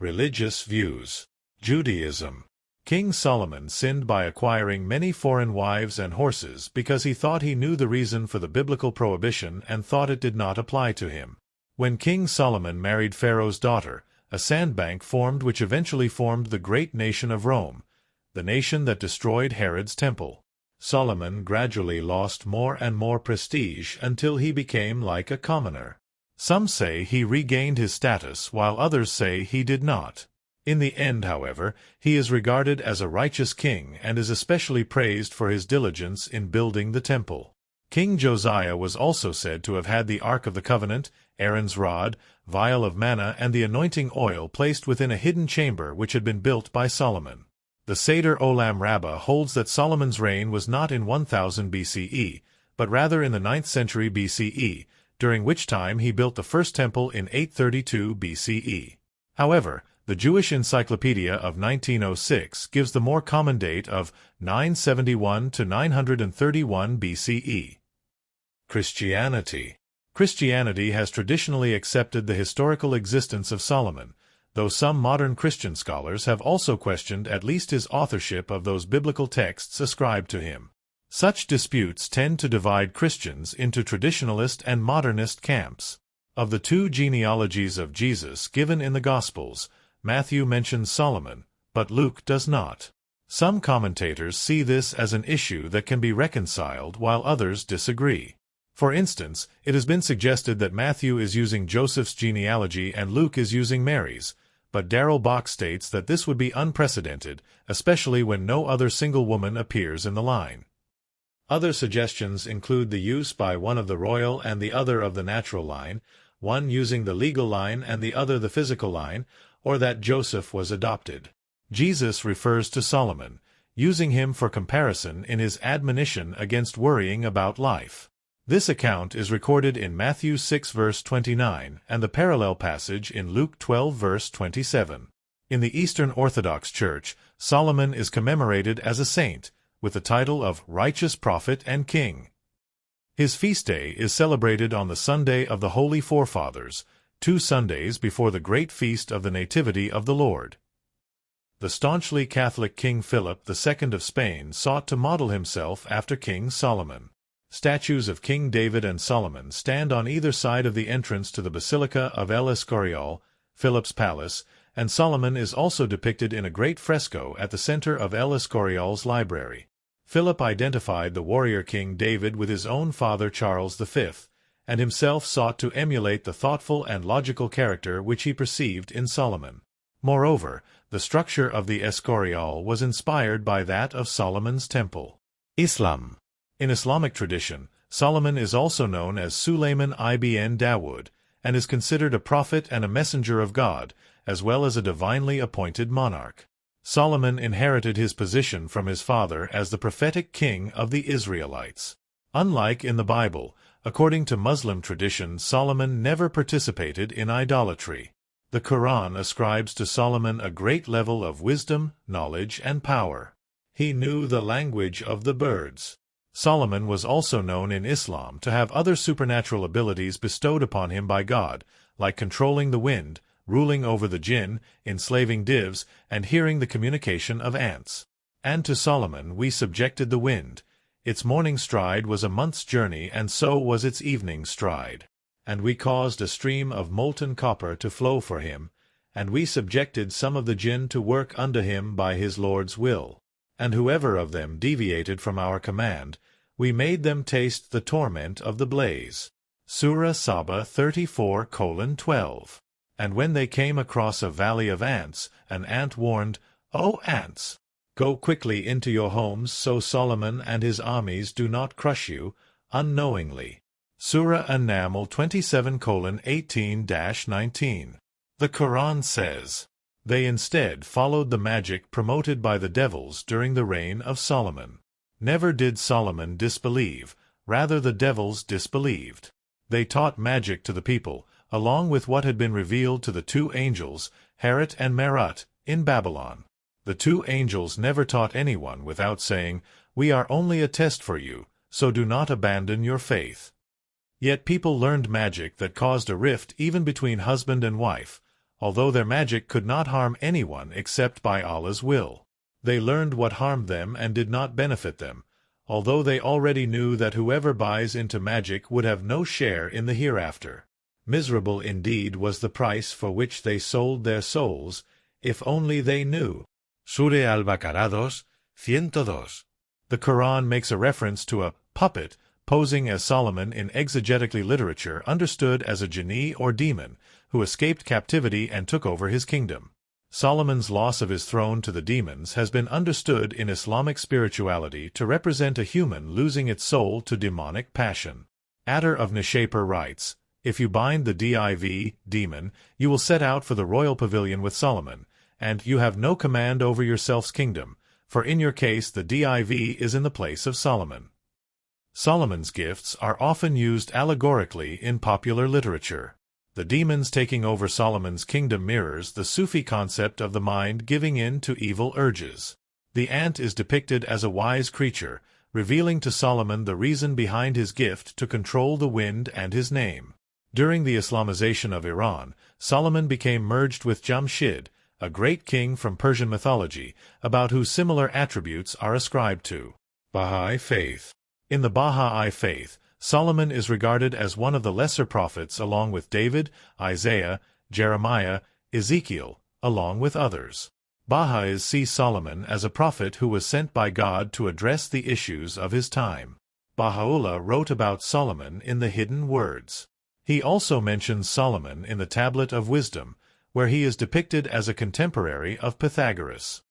Religious views. Judaism. King Solomon sinned by acquiring many foreign wives and horses because he thought he knew the reason for the biblical prohibition and thought it did not apply to him. When King Solomon married Pharaoh's daughter, a sandbank formed which eventually formed the great nation of Rome, the nation that destroyed Herod's temple. Solomon gradually lost more and more prestige until he became like a commoner. Some say he regained his status while others say he did not. In the end, however, he is regarded as a righteous king and is especially praised for his diligence in building the temple. King Josiah was also said to have had the Ark of the Covenant, Aaron's rod, vial of manna, and the anointing oil placed within a hidden chamber which had been built by Solomon. The Seder Olam Rabbah holds that Solomon's reign was not in 1000 BCE, but rather in the 9th century BCE, during which time he built the first temple in 832 BCE. However, the Jewish Encyclopedia of 1906 gives the more common date of 971 to 931 BCE. Christianity. Christianity has traditionally accepted the historical existence of Solomon, though some modern Christian scholars have also questioned at least his authorship of those biblical texts ascribed to him. Such disputes tend to divide Christians into traditionalist and modernist camps. Of the two genealogies of Jesus given in the Gospels, Matthew mentions Solomon, but Luke does not. Some commentators see this as an issue that can be reconciled while others disagree. For instance, it has been suggested that Matthew is using Joseph's genealogy and Luke is using Mary's, but Darrell Bock states that this would be unprecedented, especially when no other single woman appears in the line. Other suggestions include the use by one of the royal and the other of the natural line, one using the legal line and the other the physical line, or that Joseph was adopted. Jesus refers to Solomon, using him for comparison in his admonition against worrying about life. This account is recorded in Matthew 6 verse 29 and the parallel passage in Luke 12 verse 27. In the Eastern Orthodox Church, Solomon is commemorated as a saint, with the title of righteous prophet and king. His feast day is celebrated on the Sunday of the Holy Forefathers, 2 Sundays before the great feast of the Nativity of the Lord. The staunchly Catholic King Philip II of Spain sought to model himself after King Solomon. Statues of King David and Solomon stand on either side of the entrance to the Basilica of El Escorial, Philip's palace, and Solomon is also depicted in a great fresco at the center of El Escorial's library. Philip identified the warrior King David with his own father Charles V, and himself sought to emulate the thoughtful and logical character which he perceived in Solomon. Moreover, the structure of the Escorial was inspired by that of Solomon's temple. Islam. In Islamic tradition, Solomon is also known as Sulayman ibn Dawood, and is considered a prophet and a messenger of God, as well as a divinely appointed monarch. Solomon inherited his position from his father as the prophetic king of the Israelites. Unlike in the Bible, according to Muslim tradition, Solomon never participated in idolatry. The Quran ascribes to Solomon a great level of wisdom, knowledge, and power. He knew the language of the birds. Solomon was also known in Islam to have other supernatural abilities bestowed upon him by God, like controlling the wind, ruling over the jinn, enslaving divs, and hearing the communication of ants. And to Solomon we subjected the wind. Its morning stride was a month's journey, and so was its evening stride. And we caused a stream of molten copper to flow for him, and we subjected some of the jinn to work unto him by his Lord's will. And whoever of them deviated from our command, we made them taste the torment of the blaze. Surah Saba 34:12. And when they came across a valley of ants, an ant warned, "O ants, go quickly into your homes so Solomon and his armies do not crush you, unknowingly." Surah An-Naml 27:18-19. The Quran says, "They instead followed the magic promoted by the devils during the reign of Solomon." Never did Solomon disbelieve, rather the devils disbelieved. They taught magic to the people, along with what had been revealed to the two angels, Harut and Marut, in Babylon. The two angels never taught anyone without saying, "We are only a test for you, so do not abandon your faith." Yet people learned magic that caused a rift even between husband and wife, although their magic could not harm anyone except by Allah's will. They learned what harmed them and did not benefit them, although they already knew that whoever buys into magic would have no share in the hereafter. Miserable indeed was the price for which they sold their souls, if only they knew. Sure al-Baqarah 102. The Quran makes a reference to a puppet posing as Solomon in exegetically literature understood as a genie or demon who escaped captivity and took over his kingdom. Solomon's loss of his throne to the demons has been understood in Islamic spirituality to represent a human losing its soul to demonic passion. Attar of Nishapur writes, "If you bind the div, demon, you will set out for the royal pavilion with Solomon, and you have no command over yourself's kingdom, for in your case the div is in the place of Solomon." Solomon's gifts are often used allegorically in popular literature. The demons taking over Solomon's kingdom mirrors the Sufi concept of the mind giving in to evil urges. The ant is depicted as a wise creature, revealing to Solomon the reason behind his gift to control the wind and his name. During the Islamization of Iran, Solomon became merged with Jamshid, a great king from Persian mythology, about whose similar attributes are ascribed to Bahá'í Faith. In the Bahá'í Faith, Solomon is regarded as one of the lesser prophets along with David, Isaiah, Jeremiah, Ezekiel, along with others. Baha'is see Solomon as a prophet who was sent by God to address the issues of his time. Baha'u'llah wrote about Solomon in the Hidden Words. He also mentions Solomon in the Tablet of Wisdom, where he is depicted as a contemporary of Pythagoras.